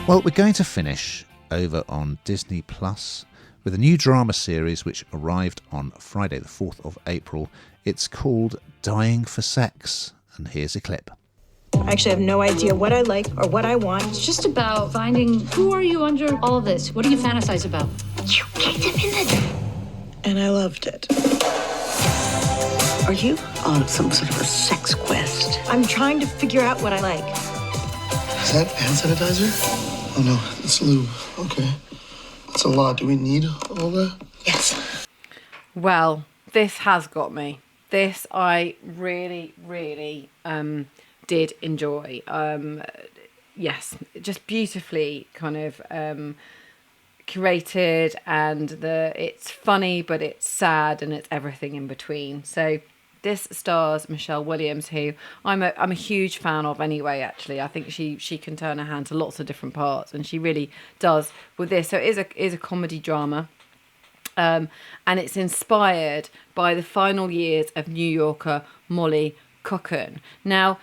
Well, we're going to finish over on Disney Plus with a new drama series which arrived on Friday the 4th of April. It's called Dying for Sex, and here's a clip. I actually have no idea what I like or what I want. It's just about finding who are you under all of this? What do you fantasize about? You kicked him in the... And I loved it. Are you on some sort of a sex quest? I'm trying to figure out what I like. Is that hand sanitizer? Oh no, it's lube. Okay. That's a lot. Do we need all that? Yes. Well, this has got me. This I really, really did enjoy. Yes, just beautifully kind of curated, and it's funny, but it's sad, and it's everything in between. So this stars Michelle Williams, who I'm a huge fan of anyway, actually. I think she can turn her hand to lots of different parts, and she really does with this. So it is a comedy drama. And it's inspired by the final years of New Yorker Molly Kochan. Now,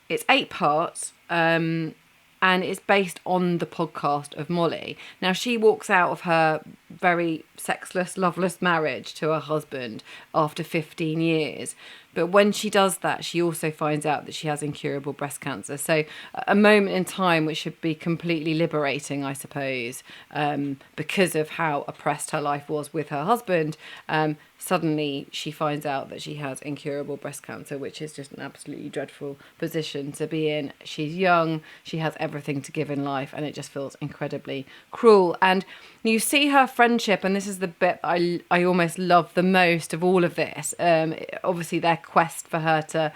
it's 8 parts, and it's based on the podcast of Molly. Now, she walks out of her very sexless, loveless marriage to her husband after 15 years. But when she does that, she also finds out that she has incurable breast cancer. So a moment in time which should be completely liberating, I suppose, because of how oppressed her life was with her husband. Suddenly she finds out that she has incurable breast cancer, which is just an absolutely dreadful position to be in. She's young, she has everything to give in life, and it just feels incredibly cruel. And you see her friendship, and this is the bit I almost love the most of all of this. Obviously, their quest for her to,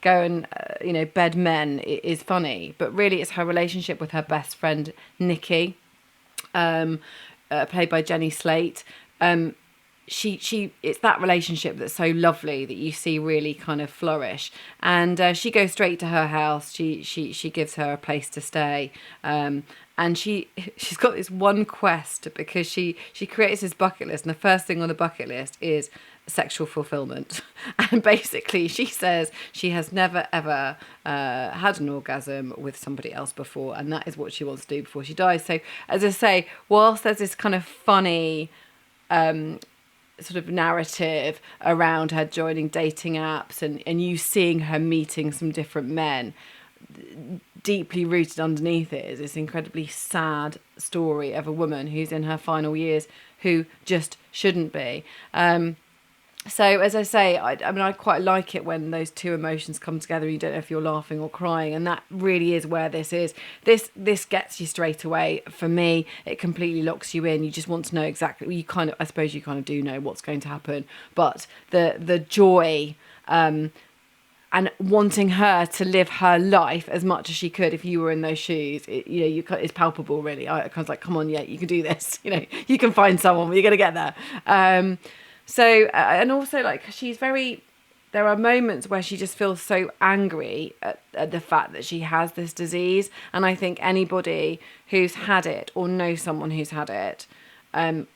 go and, bed men is funny, but really it's her relationship with her best friend, Nikki, played by Jenny Slate. She it's that relationship that's so lovely that you see really kind of flourish, and she goes straight to her house. She gives her a place to stay, and she's got this one quest because she creates this bucket list, and the first thing on the bucket list is sexual fulfillment. And basically she says she has never ever had an orgasm with somebody else before, and that is what she wants to do before she dies. So as I say, whilst there's this kind of funny sort of narrative around her joining dating apps and you seeing her meeting some different men, deeply rooted underneath it is this incredibly sad story of a woman who's in her final years who just shouldn't be. So as I say, I quite like it when those two emotions come together. You don't know if you're laughing or crying, and that really is where this is. This gets you straight away. For me, it completely locks you in. You just want to know exactly. I suppose you kind of do know what's going to happen, but the joy and wanting her to live her life as much as she could if you were in those shoes, it's palpable. Really, I kind of like, come on, yeah, you can do this. You can find someone. You're gonna get there. So, and also, like, there are moments where she just feels so angry at the fact that she has this disease. And I think anybody who's had it or knows someone who's had it can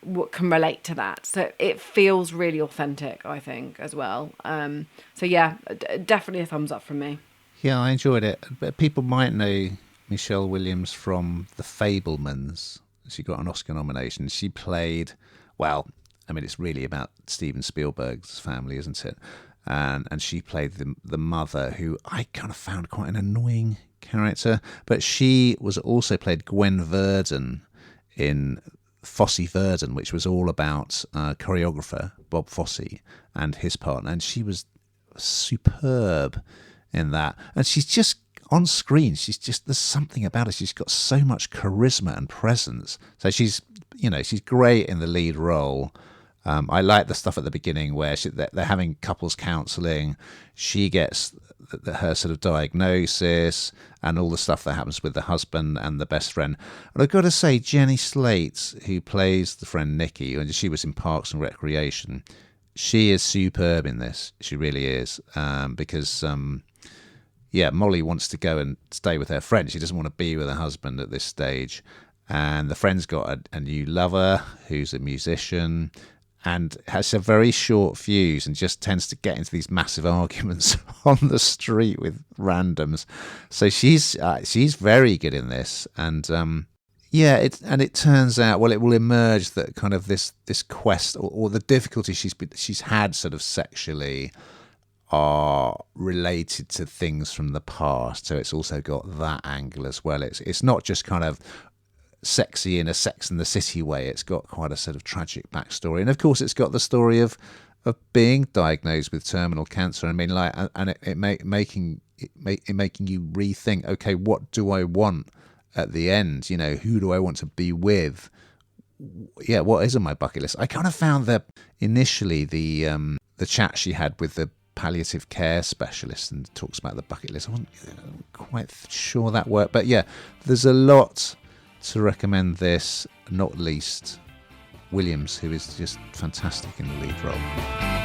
relate to that. So it feels really authentic, I think, as well. So yeah, definitely a thumbs up from me. Yeah, I enjoyed it. But people might know Michelle Williams from The Fabelmans. She got an Oscar nomination. She played, it's really about Steven Spielberg's family, isn't it? And she played the mother, who I kind of found quite an annoying character. But she was also played Gwen Verdon in Fosse Verdon, which was all about choreographer Bob Fosse and his partner. And she was superb in that. And she's just on screen. There's something about her. She's got so much charisma and presence. So she's great in the lead role. I like the stuff at the beginning where they're having couples counselling. She gets her sort of diagnosis and all the stuff that happens with the husband and the best friend. And I've got to say, Jenny Slate, who plays the friend Nikki, and she was in Parks and Recreation, she is superb in this. She really is. Because Molly wants to go and stay with her friend. She doesn't want to be with her husband at this stage. And the friend's got a new lover who's a musician. and has a very short fuse and just tends to get into these massive arguments on the street with randoms. So she's very good in this, and it turns out, well, it will emerge that kind of this quest or the difficulty she's had sort of sexually are related to things from the past. So it's also got that angle as well. It's not just kind of sexy in a Sex and the City way. It's got quite a sort of tragic backstory, and of course it's got the story of being diagnosed with terminal cancer. I mean, like, and making you rethink, okay, what do I want at the end? You know, who do I want to be with? Yeah, what is on my bucket list? I kind of found that initially the chat she had with the palliative care specialist and talks about the bucket list, I wasn't quite sure that worked, but yeah, there's a lot to recommend this, not least Williams, who is just fantastic in the lead role.